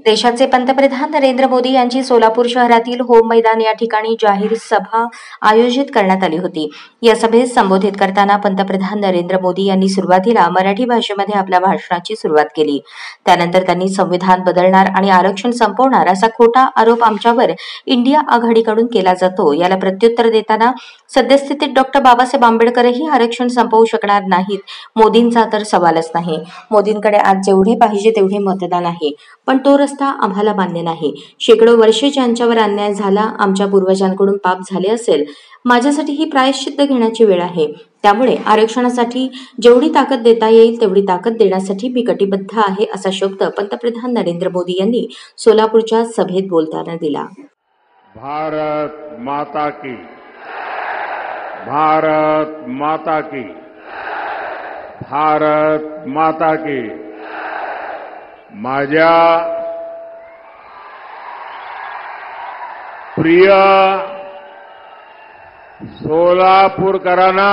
देशाचे पंतप्रधान नरेंद्र मोदी यांची सोलापूर शहरातील होम मैदान या ठिकाणी जाहीर सभा आयोजित करण्यात आली होती। या सभेत संबोधित करताना पंतप्रधान नरेंद्र मोदी यांनी सुरुवातीला मराठी भाषेमध्ये आपल्या भाषणाची सुरुवात केली। त्यानंतर त्यांनी संविधान बदलणार आणि आरक्षण संपवणार असा खोटा आरोप आमच्यावर इंडिया आघाडीकडून केला जातो, याला प्रत्युत्तर देताना सद्यस्थितीत डॉक्टर बाबासाहेब आंबेडकरही आरक्षण संपवू शकणार नाहीत, मोदींचा तर सवालच नाही। मोदींकडे आज जेवढे पाहिजे तेवढे मतदान आहे, पण तो रस्ता आम्हाला मान्य नाही। शेकडो वर्षे ज्यांच्यावर अन्याय झाला, आमच्या पूर्वजांकडून पाप झाले असेल, माझ्यासाठी ही प्रायश्चित्त घेण्याची वेळ आहे। त्यामुळे आरक्षणासाठी जेवढी ताकद देता येईल तेवढी ताकद देण्यासाठी मी कटिबद्ध आहे, असा शब्द पंतप्रधान नरेंद्र मोदी यांनी सोलापूरच्या सभेत बोलताना दिला। भारत माता की, भारत माता की, भारत माता की। माझ्या प्रिय सोलापूरकरांना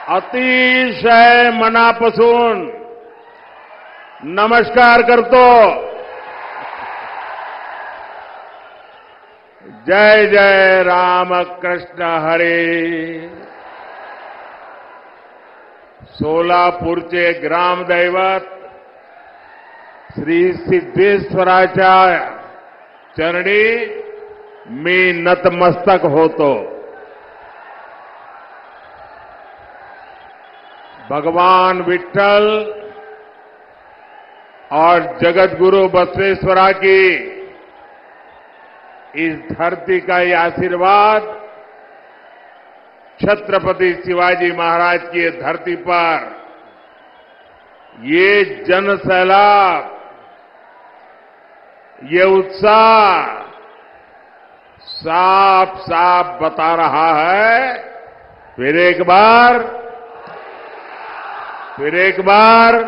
अतिशय मनापासून नमस्कार करतो। जय जय रामकृष्ण हरी। सोलापूरचे ग्रामदैवत श्री सिद्धेश्वराच्या चरणी मी नतमस्तक होतो। भगवान विठ्ठल और जगतगुरु बसवेश्वरा की इस धरती का ये आशीर्वाद छत्रपति शिवाजी महाराज की धरती पर ये जन सैलाब, ये उत्साह साफ साफ बता रहा है। फिर एक बार, फिर एक बार,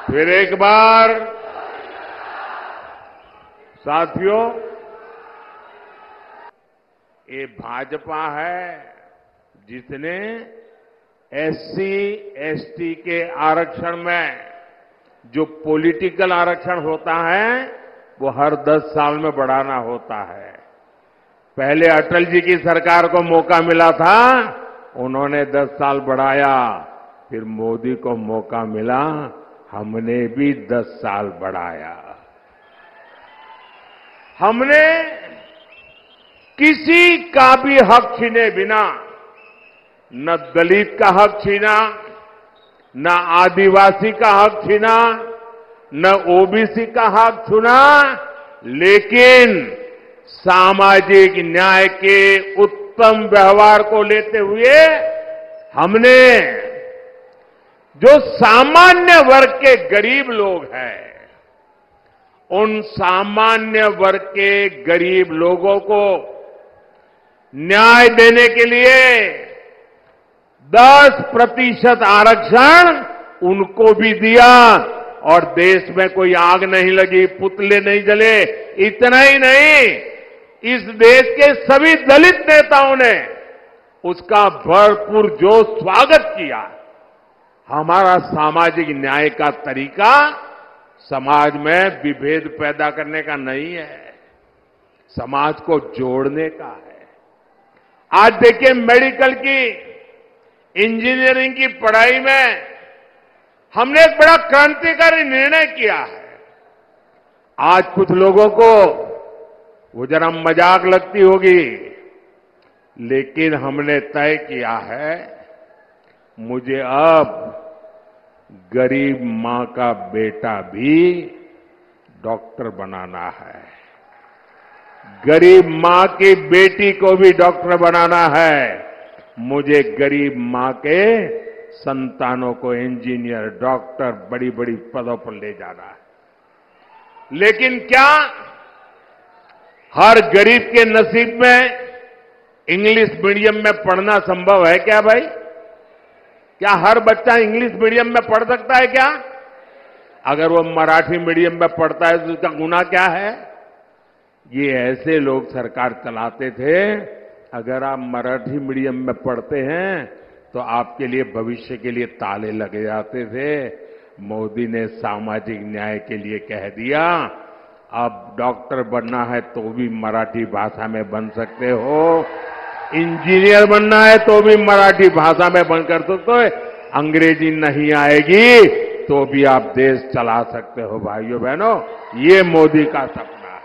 फिर एक बार। साथियों, ये भाजपा है जिसने एससी एसटी के आरक्षण में जो पॉलिटिकल आरक्षण होता है वो हर 10 साल में बढ़ाना होता है। पहले अटल जी की सरकार को मौका मिला था, उन्होंने 10 साल बढ़ाया। फिर मोदी को मौका मिला, हमने भी 10 साल बढ़ाया। हमने किसी का भी हक छीने बिना, न दलित का हक छीना, न आदिवासी का हक छीना, न ओबीसी का हक छीना, लेकिन सामाजिक न्याय के उत्तम व्यवहार को लेते हुए हमने जो सामान्य वर्ग के गरीब लोग हैं, उन सामान्य वर्ग के गरीब लोगों को न्याय देने के लिए 10% आरक्षण उनको भी दिया और देश में कोई आग नहीं लगी, पुतले नहीं जले। इतना ही नहीं, इस देश के सभी दलित नेताओं ने उसका भरपूर जोश स्वागत किया। हमारा सामाजिक न्याय का तरीका समाज में विभेद पैदा करने का नहीं है, समाज को जोड़ने का है। आज देखिए, मेडिकल की, इंजीनियरिंग की पढ़ाई में हमने एक बड़ा क्रांतिकारी निर्णय किया है। आज कुछ लोगों को वो जरा मजाक लगती होगी, लेकिन हमने तय किया है, मुझे अब गरीब मां का बेटा भी डॉक्टर बनाना है, गरीब मां की बेटी को भी डॉक्टर बनाना है, मुझे गरीब मां के संतानों को इंजीनियर, डॉक्टर, बड़ी बड़ी पदों पर ले जाना है। लेकिन क्या हर गरीब के नसीब में इंग्लिश मीडियम में पढ़ना संभव है क्या भाई? क्या हर बच्चा इंग्लिश मीडियम में पढ़ सकता है क्या? अगर वो मराठी मीडियम में पढ़ता है तो उसका गुनाह क्या है? ये ऐसे लोग सरकार चलाते थे। अगर आप मराठी मीडियम में पढ़ते हैं तो आपके लिए भविष्य के लिए ताले लगे जाते थे। मोदी ने सामाजिक न्याय के लिए कह दिया, अब डॉक्टर बनना है तो भी मराठी भाषा में बन सकते हो, इंजीनियर बनना है तो भी मराठी भाषा में बनकर सकते हो, अंग्रेजी नहीं आएगी तो भी आप देश चला सकते हो। भाइयों बहनों, ये मोदी का सपना है।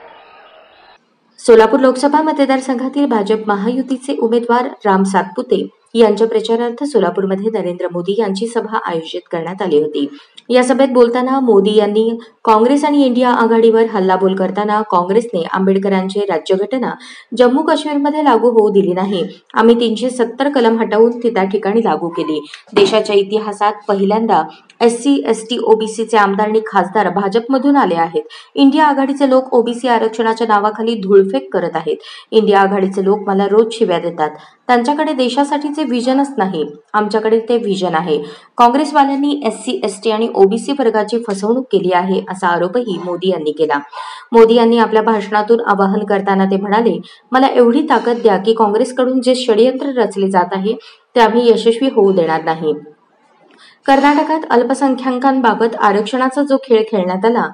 सोलापूर लोकसभा मतदारसंघातील भाजप महायुतीचे उमेदवार राम सातपुते यांच्या प्रचारार्थ सोलापूरमध्ये नरेंद्र मोदी यांची सभा आयोजित करण्यात आली होती। या सभेत बोलताना मोदी यांनी काँग्रेस आणि इंडिया आघाडीवर हल्लाबोल करताना काँग्रेसने आंबेडकरांची राज्यघटना जम्मू काश्मीरमध्ये लागू होऊ दिली नाही, आम्ही 370 कलम हटवून ती त्या ठिकाणी लागू केली। देशाच्या इतिहासात पहिल्यांदा SC, ST, OBCचे आमदार आणि खासदार भाजपमधून आले आहेत। इंडिया आघाडीचे लोक OBC आरक्षणाच्या नावाखाली धूळफेक करत आहेत। इंडिया आघाडीचे लोक मला रोज शिव्या देतात, त्यांच्याकडे देशासाठीचे व्हिजनच नाही, आमच्याकडे ते व्हिजन आहे। काँग्रेसवाल्यांनी SC, ST आणि OBC वर्गाची फसवणूक केली आहे असा आरोपही मोदी यांनी केला। मोदी यांनी आपल्या भाषणातून आवाहन करताना ते म्हणाले, मला एवढी ताकद द्या की काँग्रेसकडून जे षडयंत्र रचले जात आहे ते आम्ही यशस्वी होऊ देणार नाही। कर्नाटकात अल्पसंख्याकांबाबत आरक्षणाचा जो खेळ खेळण्यात आला,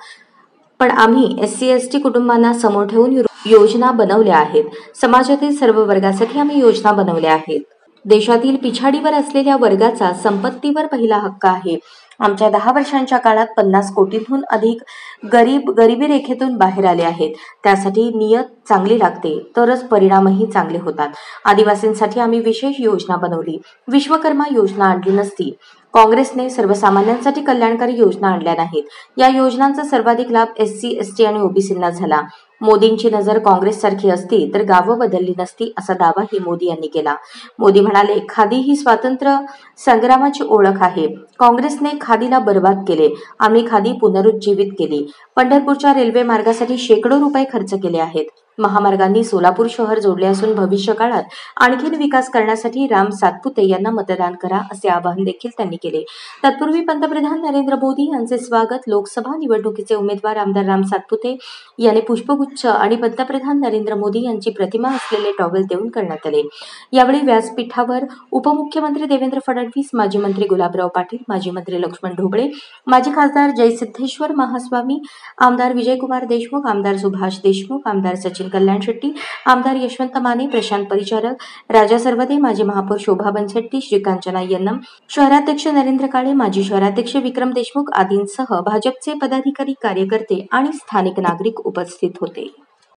पण आम्ही SC, ST कुटुंबांना समोर ठेवून योजना बनवल्या आहेत। समाजातील सर्व वर्गासाठी आम्ही योजना बनवल्या आहेत। देशातील पिछाडीवर असलेल्या वर्गाचा संपत्तीवर पहिला हक्क आहे। आमच्या 10 वर्षांच्या काळात 50 कोटींहून अधिक गरिबी रेखेतून बाहेर आले आहेत। त्यासाठी नियत चांगली लागते तरच परिणामही चांगले होतात। आदिवासींसाठी आम्ही विशेष योजना बनवली, विश्वकर्मा योजना आणली नसती। काँग्रेसने सर्वसामान्यांसाठी कल्याणकारी योजना आणल्या नाहीत। या योजनांचा सर्वाधिक लाभ SC, ST आणि OBCंना झाला। मोदींची नजर काँग्रेससारखी असती तर गावं बदलली नसती असा दावाही मोदी यांनी केला। मोदी म्हणाले, खादी ही स्वातंत्र्य संग्रामाची ओळख आहे। काँग्रेसने खादीला बर्बाद केले, आम्ही खादी पुनरुज्जीवित केली। पंढरपूरच्या रेल्वे मार्गासाठी शेकडो रुपये खर्च केले आहेत। महामार्गांनी सोलापूर शहर जोडले असून भविष्य काळात आणखीन विकास करण्यासाठी राम सातपुते यांना मतदान करा असे आवाहन देखील त्यांनी केले। तत्पूर्वी पंतप्रधान नरेंद्र मोदी यांचे स्वागत लोकसभा निवडणुकीचे उमेदवार आमदार राम सातपुते यांनी पुष्पगुच्छ आणि पंतप्रधान नरेंद्र मोदी यांची प्रतिमा असलेले टॉवेल देऊन करण्यात आले। यावेळी व्यासपीठावर उपमुख्यमंत्री देवेंद्र फडणवीस, माजी मंत्री गुलाबराव पाटील, माजी मंत्री लक्ष्मण ढोबळे, माजी खासदार जयसिद्धेश्वर महास्वामी, आमदार विजयकुमार देशमुख, आमदार सुभाष देशमुख, आमदार सचिन कल्याण शेट्टी, आमदार यशवंत माने, प्रशांत परिचारक, राजा सर्वदे, माजी महापौर शोभा बनशेट्टी, श्रीकांचना यन्नम, शहराध्यक्ष नरेंद्र काळे, माजी शहराध्यक्ष विक्रम देशमुख आदींसह भाजपचे पदाधिकारी, कार्यकर्ते आणि स्थानिक नागरिक उपस्थित होते।